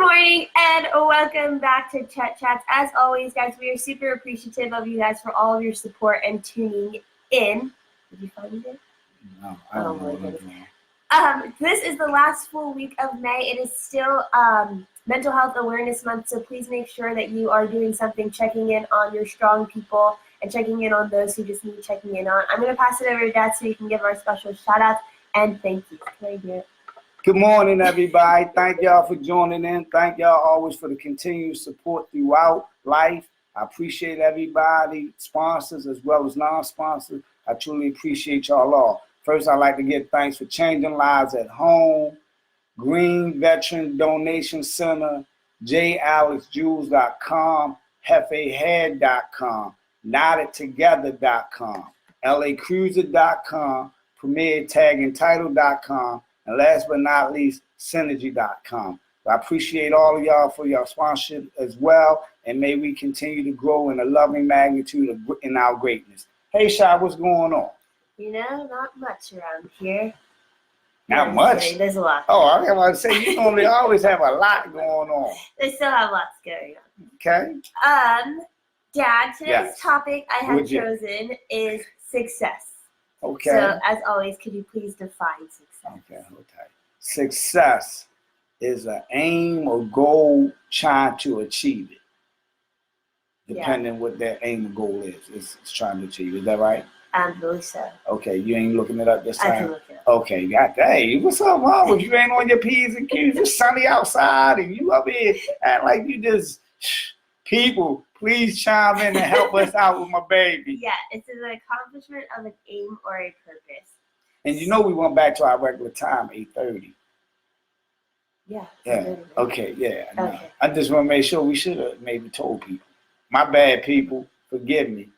morning and welcome back to Chet Chats. As always, guys, we are super appreciative of you guys for all of your support and tuning in. Did you find it? No, I don't know what I'm doing. This is the last full week of May. It is still Mental Health Awareness Month, so please make sure that you are doing something, checking in on your strong people and checking in on those who just need checking in on. I'm going to pass it over to Dad so you can give our special shout-outs and thank you. Can I do it? Good morning, everybody. Thank y'all for joining in. Thank y'all always for the continued support throughout life. I appreciate everybody, sponsors as well as non-sponsors. I truly appreciate y'all all. First, I'd like to give thanks for Changing Lives at Home, Green Veteran Donation Center,jalexjules.com, hefehead.com, nottedtogether.com, lacruiser.com, premiertagandtitle.com, and last but not least, synergy.com. I appreciate all of y'all for your sponsorship as well, and may we continue to grow in a loving magnitude in our greatness. Hey, Shy, what's going on? You know, not much around here. Not much? There's a lot. Oh, I was about to say, you normally always have a lot going on. They still have lots going on. Okay. Dad, today's Yes. topic I have chosen is success. Okay. So, as always, could you please define success? Okay. Success is an aim or goal trying to achieve it. Depending what that aim or goal is, it's trying to achieve. Is that right? I believe so. Okay, you ain't looking it up this time? I can look it up. Okay, got that. Hey, what's up, Mom? If you ain't on your P's and Q's, it's sunny outside and you up here act like you just... People, please chime in and help us out with my baby. Yeah, it's an accomplishment of an aim or a purpose. And you know we went back to our regular time, 8:30. Yeah. Yeah. Okay, yeah. No. Okay. I just want to make sure we should have maybe told people. My bad, people. Forgive me.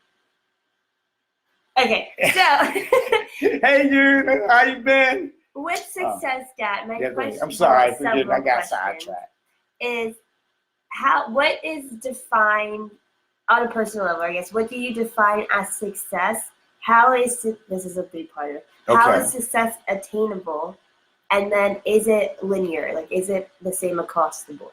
Okay, so... Hey, dude. How you been? With success, Dad, my question... I'm sorry. Forgive me. I got sidetracked. What is defined on a personal level, I guess, what do you define as success? This is a big part of it. Okay. How is success attainable? And then is it linear? Like, is it the same across the board?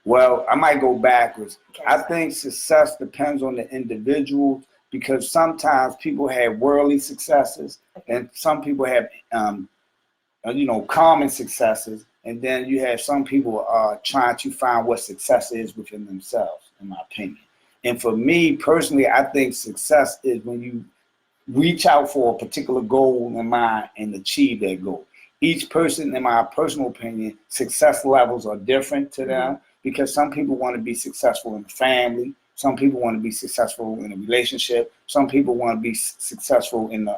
Well, I might go backwards. Okay. I think success depends on the individual because sometimes people have worldly successes and some people have, common successes. And then you have some people trying to find what success is within themselves, in my opinion. And for me personally, I think success is when you reach out for a particular goal in mind and achieve that goal. Each person, in my personal opinion, success levels are different to them because some people want to be successful in the family. Some people want to be successful in a relationship. Some people want to be successful in the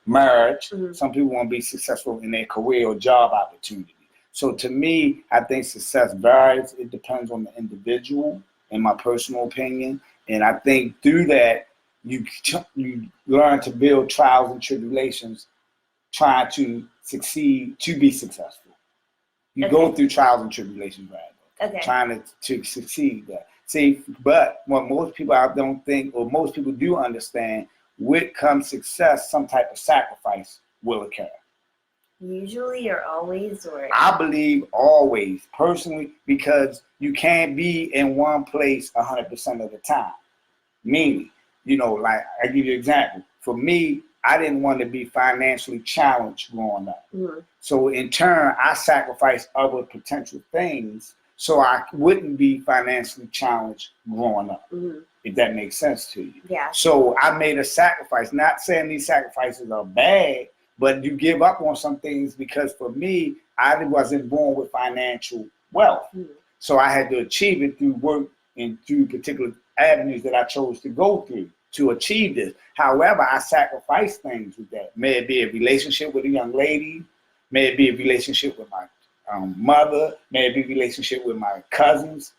marriage. Some people want to be successful in their career or job opportunity. So to me, I think success varies. It depends on the individual, in my personal opinion. And I think through that, you learn to build trials and tribulations, trying to succeed, to be successful. You go through trials and tribulations, right? Trying to succeed there. See, but what most people don't think, or most people do understand, with comes success, some type of sacrifice will occur. Usually or always? Or I believe always, personally, because you can't be in one place 100% of the time. Meaning, like I give you an example. For me, I didn't want to be financially challenged growing up. So in turn, I sacrificed other potential things so I wouldn't be financially challenged growing up, if that makes sense to you. Yeah. So I made a sacrifice, not saying these sacrifices are bad, but you give up on some things because for me, I wasn't born with financial wealth. So I had to achieve it through work and through particular avenues that I chose to go through to achieve this. However, I sacrificed things with that. May it be a relationship with a young lady, may it be a relationship with my mother, may it be a relationship with my cousins.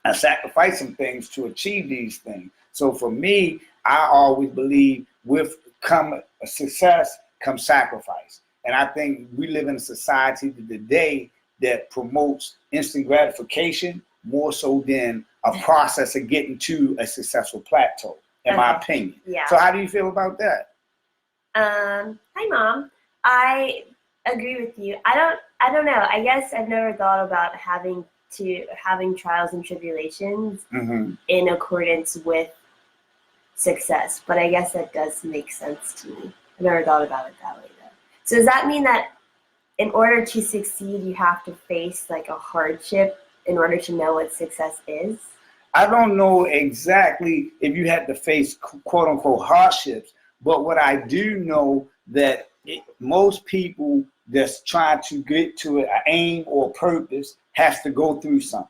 I sacrificed some things to achieve these things. So for me, I always believe with come a success, comes sacrifice. And I think we live in a society today that promotes instant gratification more so than a process of getting to a successful plateau, in my opinion. Yeah. So how do you feel about that? Hi, Mom. I agree with you. I don't know. I guess I've never thought about having to having trials and tribulations Mm-hmm. in accordance with success. But I guess that does make sense to me. I never thought about it that way though. So does that mean that in order to succeed, you have to face like a hardship in order to know what success is? I don't know exactly if you had to face quote unquote hardships, but what I do know that most people that's trying to get to an aim or purpose has to go through something.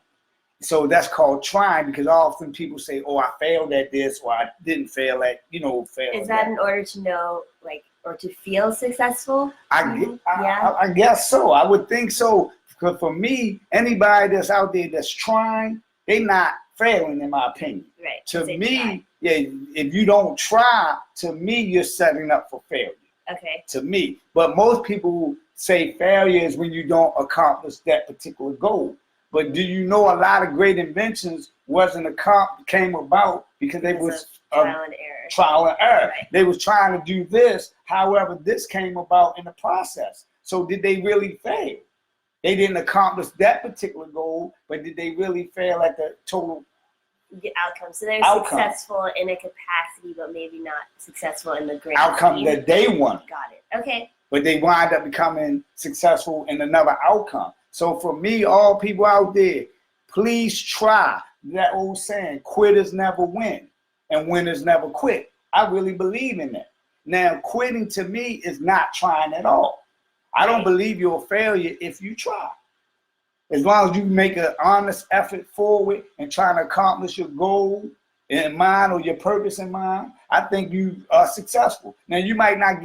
So that's called trying, because often people say, "Oh, I failed at this," or "I didn't fail at," fail. Is that in order to know, like, or to feel successful? I guess so. I would think so. Because for me, anybody that's out there that's trying, they not failing, in my opinion. Right. To me, if you don't try, to me, you're setting up for failure. Okay. To me. But most people say failure is when you don't accomplish that particular goal. But do you know a lot of great inventions came about because they was trial and error. Trial and error. Right. They was trying to do this. However, this came about in the process. So did they really fail? They didn't accomplish that particular goal, but did they really fail at the total outcome? So they're successful in a capacity, but maybe not successful in the grand outcome scheme that they wanted. Got it. Okay. But they wind up becoming successful in another outcome. So for me, all people out there, please try. That old saying, quitters never win and winners never quit. I really believe in that. Now, quitting to me is not trying at all. I don't believe you're a failure if you try. As long as you make an honest effort forward and trying to accomplish your goal in mind or your purpose in mind, I think you are successful. Now, you might not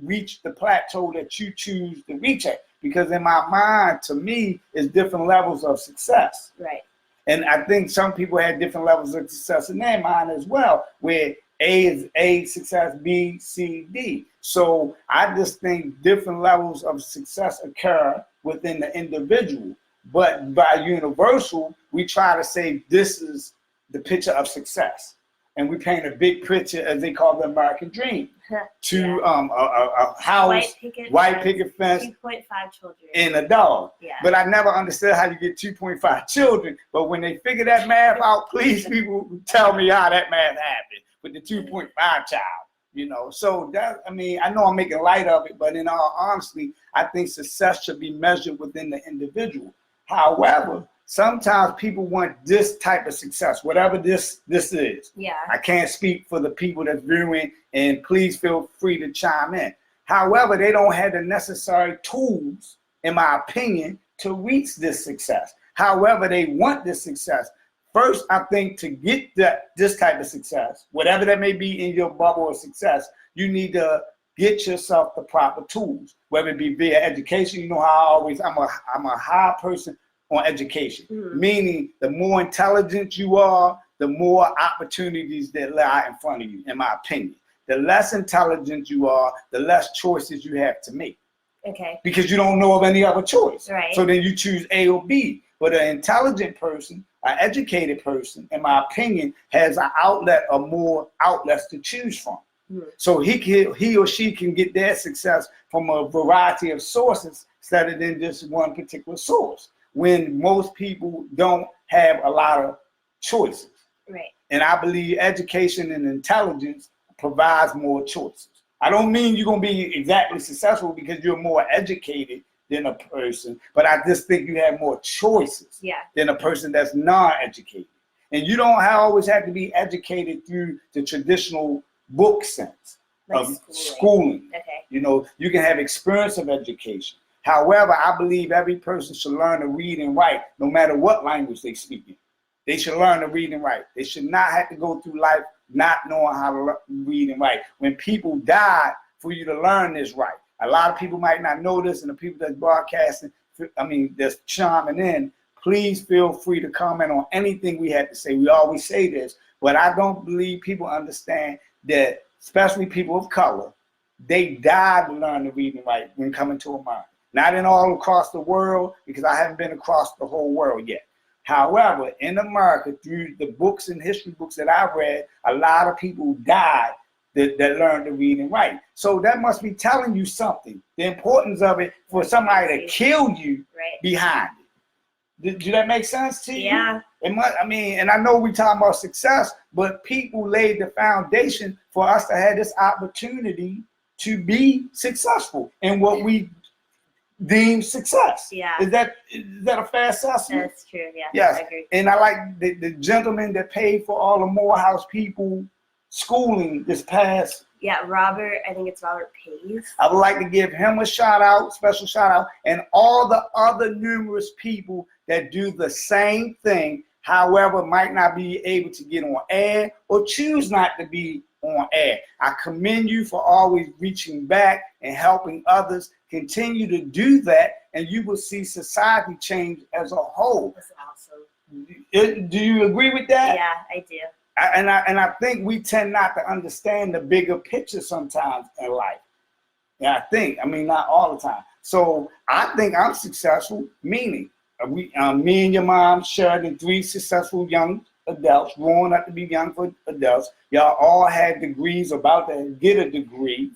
reach the plateau that you choose to reach at, because in my mind, to me, it's different levels of success. Right. And I think some people have different levels of success in their mind as well, where A is A success, B, C, D. So I just think different levels of success occur within the individual. But by universal, we try to say this is the picture of success. And we paint a big picture, as they call the American dream, to a house, white picket fence, 2.5 children, and a dog. Yeah. But I never understood how you get 2.5 children. But when they figure that math out, please people tell me how that math happened with the 2.5 child. So that, I know I'm making light of it, but in all honesty, I think success should be measured within the individual. However, sometimes people want this type of success, whatever this is. Yeah. I can't speak for the people that's viewing, and please feel free to chime in. However, they don't have the necessary tools, in my opinion, to reach this success. However, they want this success. First, I think to get this type of success, whatever that may be in your bubble of success, you need to get yourself the proper tools, whether it be via education. You know how I'm a high person on education, meaning the more intelligent you are, the more opportunities that lie in front of you, in my opinion. The less intelligent you are, the less choices you have to make. Okay. Because you don't know of any other choice. Right. So then you choose A or B. But an intelligent person, an educated person, in my opinion, has an outlet or more outlets to choose from. So he or she can get their success from a variety of sources instead of than just one particular source, when most people don't have a lot of choices. Right. And I believe education and intelligence provides more choices. I don't mean you're going to be exactly successful because you're more educated than a person, but I just think you have more choices than a person that's non-educated. And you don't always have to be educated through the traditional book sense of schooling. Okay. You can have experience of education. However, I believe every person should learn to read and write, no matter what language they speak in. They should learn to read and write. They should not have to go through life not knowing how to read and write. When people died for you to learn this right, a lot of people might not know this, and the people that's broadcasting, that's chiming in, please feel free to comment on anything we had to say. We always say this, but I don't believe people understand that, especially people of color, they died to learn to read and write when coming to America. Not in all across the world, because I haven't been across the whole world yet. However, in America, through the books and history books that I read, a lot of people died that learned to read and write. So that must be telling you something, the importance of it for somebody to kill you behind it. Do that make sense to you? Yeah. It must, I mean, and I know we talking about success, but people laid the foundation for us to have this opportunity to be successful in what we deem success. Yeah. Is that a fair assessment? That's true. Yeah. Yes. I agree. And I like the gentleman that paid for all the Morehouse people schooling this past. Yeah, Robert. I think it's Robert Pays. I would like to give him a shout out, special shout out, and all the other numerous people that do the same thing, however, might not be able to get on air or choose not to be on air. I commend you for always reaching back and helping others. Continue to do that, and you will see society change as a whole. That's awesome. Do you agree with that? Yeah, I do. And I think we tend not to understand the bigger picture sometimes in life. Yeah, I mean, not all the time. So I think I'm successful, meaning me and your mom shared 3 successful young adults, growing up to be young for adults. Y'all all had degrees, about to get a degree.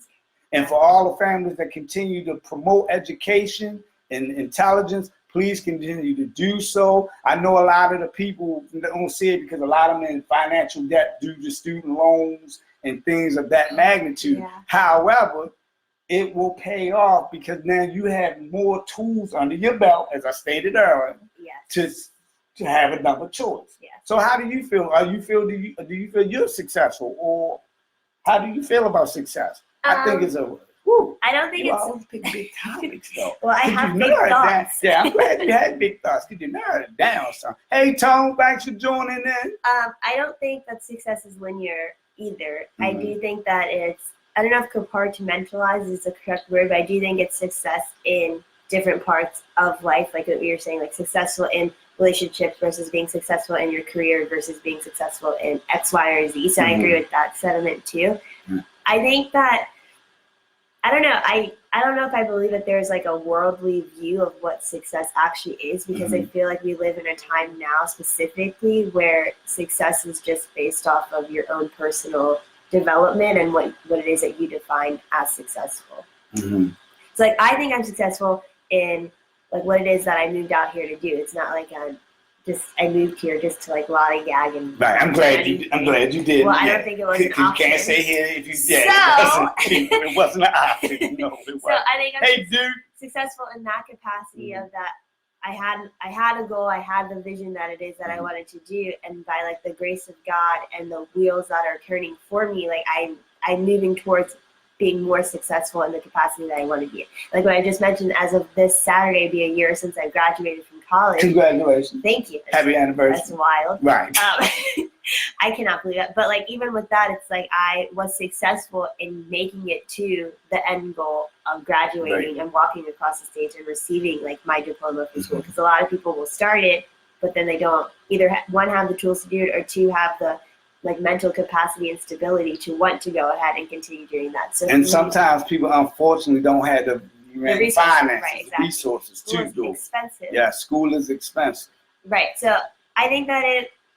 And for all the families that continue to promote education and intelligence, please continue to do so. I know a lot of the people don't see it because a lot of them in financial debt due to student loans and things of that magnitude. Yeah. However, it will pay off because now you have more tools under your belt, as I stated earlier, Yes. to have another choice. Yeah. So how do you feel? Do you feel you're successful, or how do you feel about success? I think it's a I don't think you it's. always pick big topics though. Well, I Could have you big narrow it down? thoughts. Yeah, I'm glad you had big thoughts. Could you narrow it down some? Hey, Tone, thanks for joining in. I don't think that success is linear either. I Mhm. do think that I don't know if compartmentalize is the correct word, but I do think it's success in different parts of life, like what you were saying, like successful in relationships versus being successful in your career versus being successful in X, Y, or Z. So I agree with that sentiment too. Mhm. I think that, I don't know, I don't know if I believe that there's like a worldly view of what success actually is, because I feel like we live in a time now specifically where success is just based off of your own personal development and what it is that you define as successful. Mm-hmm. So like I think I'm successful in like what it is that I moved out here to do. It's not like I moved here just to like lollygag and Right, I'm glad you did. Well, I don't think it was an You can't option. say here if you So- did. It wasn't an option. No, it wasn't. So I think I'm Hey, dude. successful in that capacity of that I had a goal, I had the vision that it is that I wanted to do, and by like the grace of God and the wheels that are turning for me, like I'm moving towards being more successful in the capacity that I want to be. Like what I just mentioned, as of this Saturday, it'd be a year since I graduated from college. Congratulations. Thank you. Happy anniversary. That's wild. Right. I cannot believe it. But like even with that, it's like I was successful in making it to the end goal of graduating and walking across the stage and receiving like my diploma from school. Because a lot of people will start it, but then they don't either one have the tools to do it, or two have the like mental capacity and stability to want to go ahead and continue doing that. So And sometimes people unfortunately don't have the resources, finances, right, exactly. resources school to is do it. expensive. Yeah, school is expensive. Right. So I think that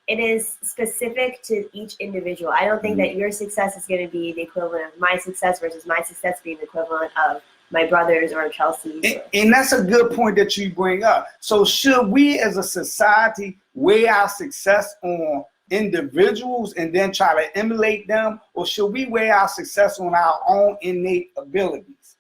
it is specific to each individual. I don't think that your success is going to be the equivalent of my success versus my success being the equivalent of my brother's or Chelsea's. And that's a good point that you bring up. So should we as a society weigh our success on individuals and then try to emulate them, or should we weigh our success on our own innate abilities?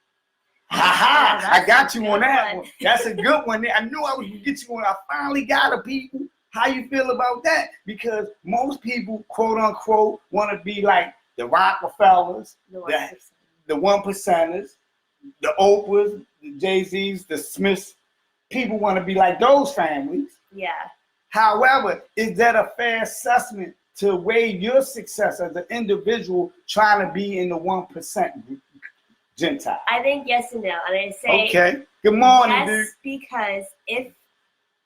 Ha! I got you on that one. That's a good one. I knew I was gonna get you on. I finally got it, people. How you feel about that? Because most people, quote unquote, want to be like the Rockefellers, the one percenters, the Oprahs, the Jay-Z's, the Smiths. People want to be like those families. Yeah. However, is that a fair assessment to weigh your success as an individual trying to be in the 1% Gentile? I think yes and no. And I say okay. Good morning, yes, dude. because if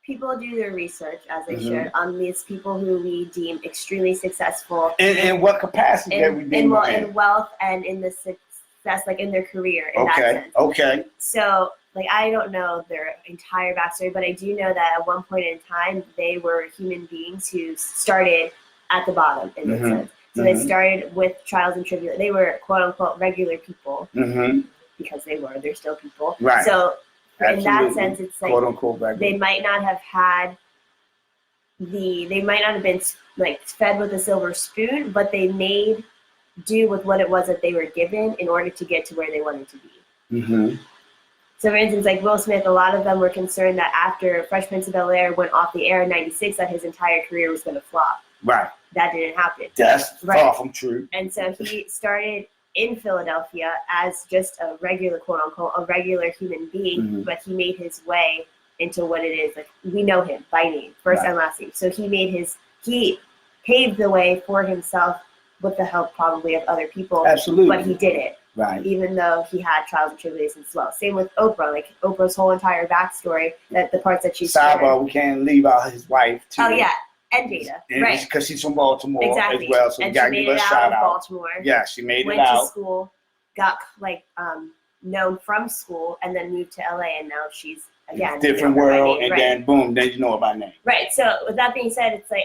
people do their research as they should on these people who we deem extremely successful In what capacity that we deem them in wealth and in the success, like in their career, in that sense. Okay. So, like, I don't know their entire backstory, but I do know that at one point in time, they were human beings who started at the bottom, in this sense. So they started with trials and tribulations. They were, quote unquote, regular people because they're still people. Right. So In that Absolutely. sense, it's like quote unquote back they then. might not have had they might not have been like fed with a silver spoon, but they made do with what it was that they were given in order to get to where they wanted to be. Mm-hmm. So, for instance, like Will Smith, a lot of them were concerned that after Fresh Prince of Bel-Air went off the air in '96, that his entire career was going to flop. Right. That didn't happen. That's Right. far from true. And so he started in Philadelphia as just a regular, quote unquote, a regular human being, Mhm. but he made his way into what it is. Like, we know him by name, first Right. and last name. So he paved the way for himself with the help probably of other people, Absolutely. but he did it, Right. even though he had trials and tribulations as well. Same with Oprah, like Oprah's whole entire backstory, that the parts that she Sidebar, we can't leave out his wife too. Oh yeah, and Jada, right? Because she's from Baltimore Exactly. as well, so we And she gotta made give her it a out shout of out. Baltimore. Yeah, she made Went it to out. school, got known from school, and then moved to LA, and now she's again Different known by world, name, and right. then boom, then you know her by name. Right. So with that being said, it's like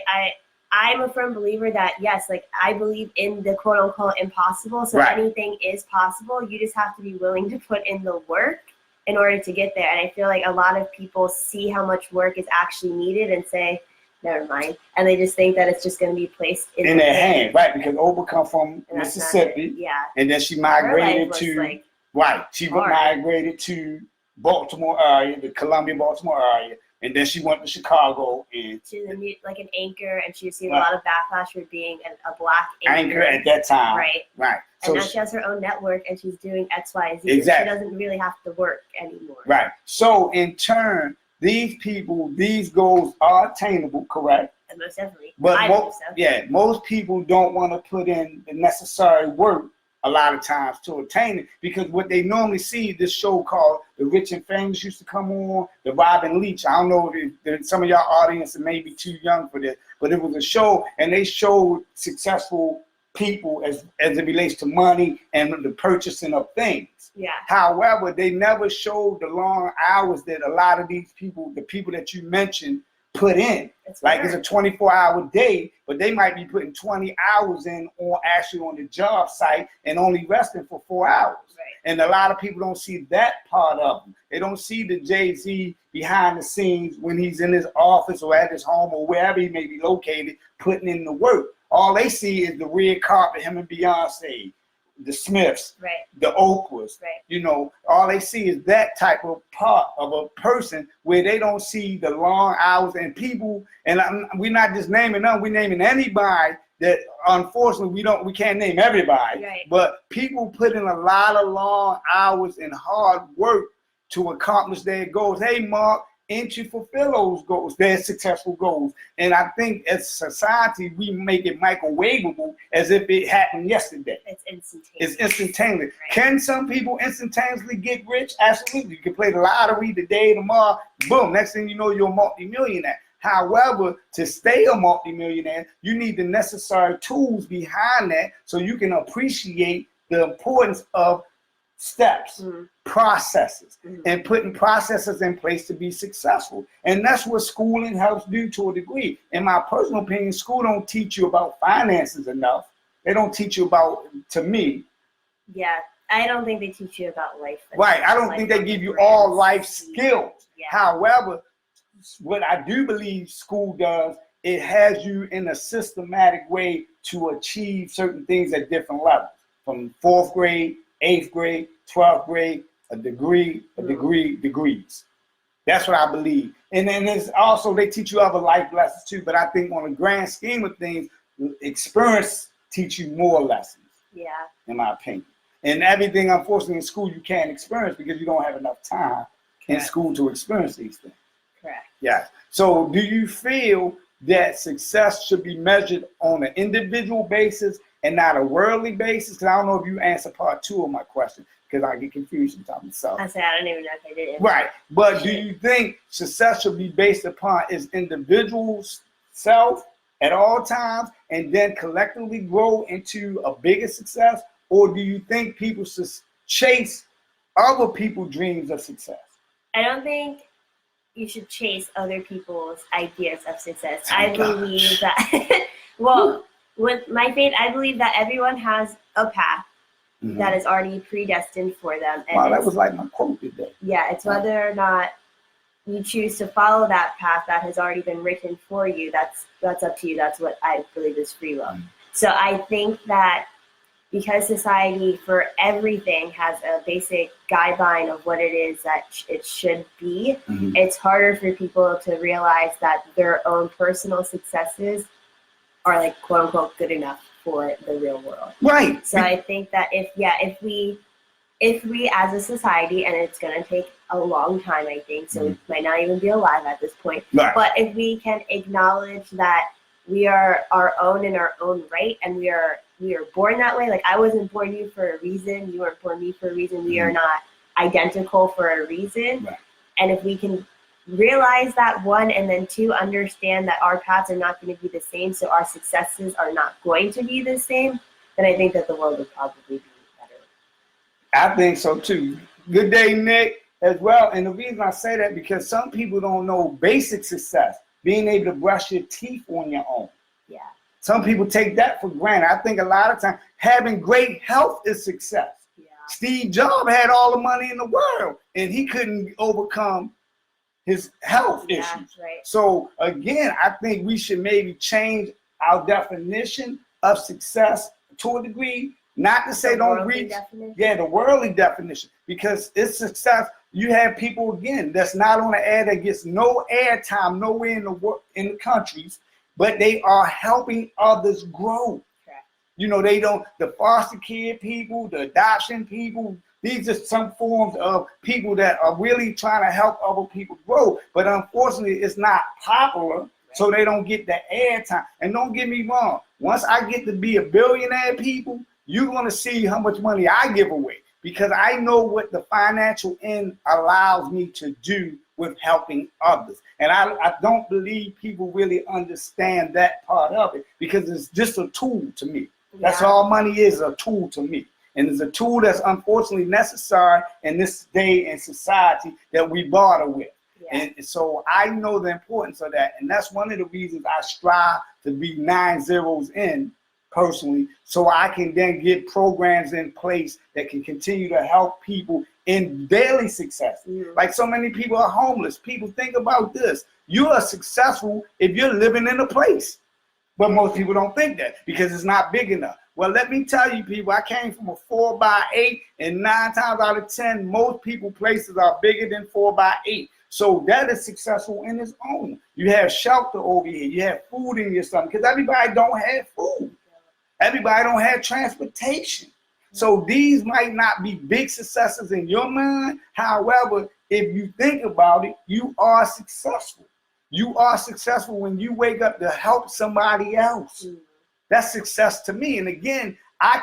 I'm a firm believer that yes, like I believe in the quote unquote impossible. So Right. anything is possible. You just have to be willing to put in the work in order to get there. And I feel like a lot of people see how much work is actually needed and say, never mind. And they just think that it's just going to be placed In their hand, right? Because Oprah come from And that's not Mississippi, it. Yeah. and then she Her life migrated was to like, right. She hard. migrated to Baltimore area, the Columbia, Baltimore area, and then she went to Chicago and she was like an anchor, and she received Right. a lot of backlash for being a black anchor at that time. Right. Right. And now she has her own network, and she's doing X, Y, Z. Exactly. She doesn't really have to work anymore. Right. So in turn, these people, these goals are attainable, correct? And most definitely. But I believe so. most people don't want to put in the necessary work a lot of times to attain it, because what they normally see, this show called The Rich and Famous used to come on, the Robin Leach. I don't know if some of y'all audience may be too young for this, but it was a show, and they showed successful people as it relates to money and the purchasing of things. Yeah. However, they never showed the long hours that a lot of these people, the people that you mentioned, put in. It's Like hard. it's a 24-hour day, but they might be putting 20 hours in on the job site and only resting for 4 hours. Right. And a lot of people don't see that part of them. They don't see the Jay-Z behind the scenes when he's in his office or at his home or wherever he may be located, putting in the work. All they see is the red carpet, him and Beyonce, the Smiths, Right. the Oprahs. Right. You know, all they see is that type of part of a person where they don't see the long hours and people. And we're not just naming them; we're naming anybody that unfortunately we can't name everybody. Right. But people put in a lot of long hours and hard work to accomplish their goals. Hey, Mark, ain't you fulfill those goals, their successful goals? And I think as a society, we make it microwavable as if it happened yesterday. It's instantaneous. It's instantaneous. Right. Can some people instantaneously get rich? Absolutely. You can play the lottery today, tomorrow, boom. Next thing you know, you're a multimillionaire. However, to stay a multimillionaire, you need the necessary tools behind that so you can appreciate the importance of steps, Mhm. processes, Mhm. and putting processes in place to be successful. And that's what schooling helps do to a degree. In my personal opinion, school don't teach you about finances enough. They don't teach you about, to me, Yeah. I don't think they teach you about life. right, I don't think they give you all life skills. Yeah. However, what I do believe school does, it has you in a systematic way to achieve certain things at different levels, from 4th grade, 8th grade, 12th grade, degrees. That's what I believe. And then there's also, they teach you other life lessons too, but I think on the grand scheme of things, experience teach you more lessons, Yeah. in my opinion. And everything, unfortunately, in school you can't experience because you don't have enough time in Correct. school to experience these things. Correct. Yeah. So do you feel that success should be measured on an individual basis and not a worldly basis? Because I don't know if you answer part 2 of my question, because I get confused sometimes. So. I say I don't even know if I did it. Right. But do you think success should be based upon its individual self at all times and then collectively grow into a bigger success? Or do you think people should chase other people's dreams of success? I don't think you should chase other people's ideas of success. Oh, I gosh. believe that, well, with my faith, I believe that everyone has a path that is already predestined for them. And wow, that was like my quote today. Yeah, it's whether or not you choose to follow that path that has already been written for you. That's up to you. That's what I believe is free will. So I think that because society for everything has a basic guideline of what it is that it should be, it's harder for people to realize that their own personal successes are like quote unquote good enough for the real world. Right. So I think that if we as a society, and it's going to take a long time, I think, so we might not even be alive at this point, Right. but if we can acknowledge that we are our own in our own right, and we are born that way. Like, I wasn't born you for a reason, you weren't born me for a reason, we are not identical for a reason. Right. And if we can realize that, one, and then two, understand that our paths are not going to be the same, so our successes are not going to be the same, then I think that the world would probably be better. I think so too. Good day, Nick, as well. And the reason I say that, because some people don't know basic success, being able to brush your teeth on your own. Yeah. Some people take that for granted. I think a lot of times having great health is success. Yeah. Steve Jobs had all the money in the world, and he couldn't overcome his health issues. Right. So again, I think we should maybe change our definition of success to a degree. Not to say don't reach, the worldly definition, because it's success. You have people again that's not on the air, that gets no air time nowhere in the countries, but they are helping others grow. Correct. You know, the foster care people, the adoption people, these are some forms of people that are really trying to help other people grow. But unfortunately, it's not popular, so they don't get the air time. And don't get me wrong, once I get to be a billionaire, people, you're going to see how much money I give away, because I know what the financial end allows me to do with helping others. And I don't believe people really understand that part of it, because it's just a tool to me. That's all money is, a tool to me. And it's a tool that's unfortunately necessary in this day and society that we barter with. Yeah. And so I know the importance of that. And that's one of the reasons I strive to be 9 zeros in personally, so I can then get programs in place that can continue to help people in daily success. Like, so many people are homeless. People, think about this. You are successful if you're living in a place. But most people don't think that, because it's not big enough. Well, let me tell you, people, I came from a 4x8, and 9 times out of 10, most people places are bigger than 4x8. So that is successful in its own. You have shelter over here. You have food in your stomach, because everybody don't have food. Everybody don't have transportation. So these might not be big successes in your mind. However, if you think about it, you are successful. You are successful when you wake up to help somebody else. That's success to me. And again, I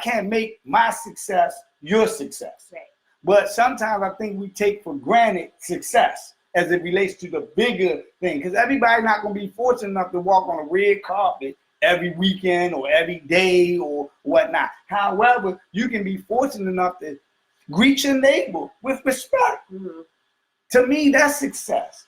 can't make my success your success. Right. But sometimes I think we take for granted success as it relates to the bigger thing, because everybody's not going to be fortunate enough to walk on a red carpet every weekend or every day or whatnot. However, you can be fortunate enough to greet your neighbor with respect. To me, that's success.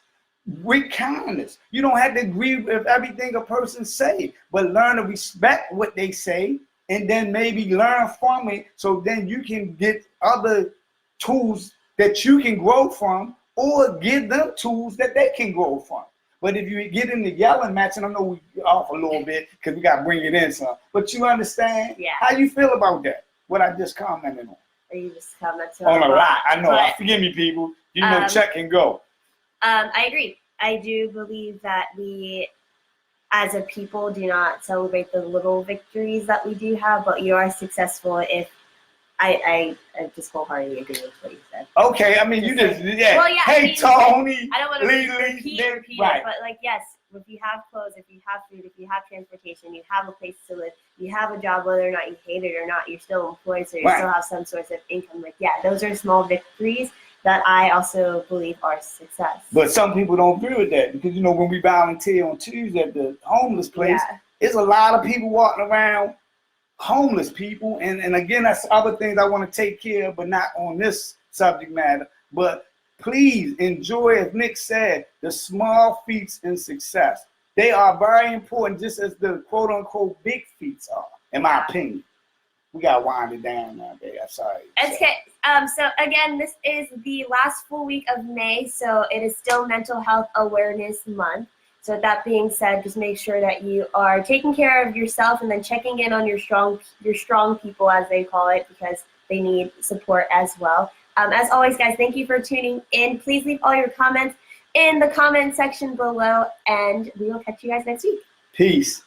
With kindness. You don't have to agree with everything a person say, but learn to respect what they say, and then maybe learn from it, so then you can get other tools that you can grow from, or give them tools that they can grow from. But if you get in the yelling match, and I know we off a little bit because we got to bring it in some, but you understand how you feel about that, what I just commented on. Or you just commented on a lot. I know. Forgive me, people. You know, check and go. I agree. I do believe that we, as a people, do not celebrate the little victories that we do have, but you are successful if I just wholeheartedly agree with what you said. Okay, I mean, you just, well, yeah. Hey, I mean, Tony. I don't want to repeat right. it, but like, yes, if you have clothes, if you have food, if you have transportation, you have a place to live, you have a job, whether or not you hate it or not, you're still employed, so you still have some source of income. Like, yeah, those are small victories that I also believe are success. But some people don't agree with that, because, you know, when we volunteer on Tuesday at the homeless place, there's a lot of people walking around, homeless people, and again, that's other things I want to take care of, but not on this subject matter. But please enjoy, as Nick said, the small feats in success. They are very important, just as the quote-unquote big feats are, in my opinion. We got to wind it down now, babe. I'm sorry. Okay. So again, this is the last full week of May, so it is still Mental Health Awareness Month. So with that being said, just make sure that you are taking care of yourself and then checking in on your strong people, as they call it, because they need support as well. As always, guys, thank you for tuning in. Please leave all your comments in the comment section below, and we will catch you guys next week. Peace.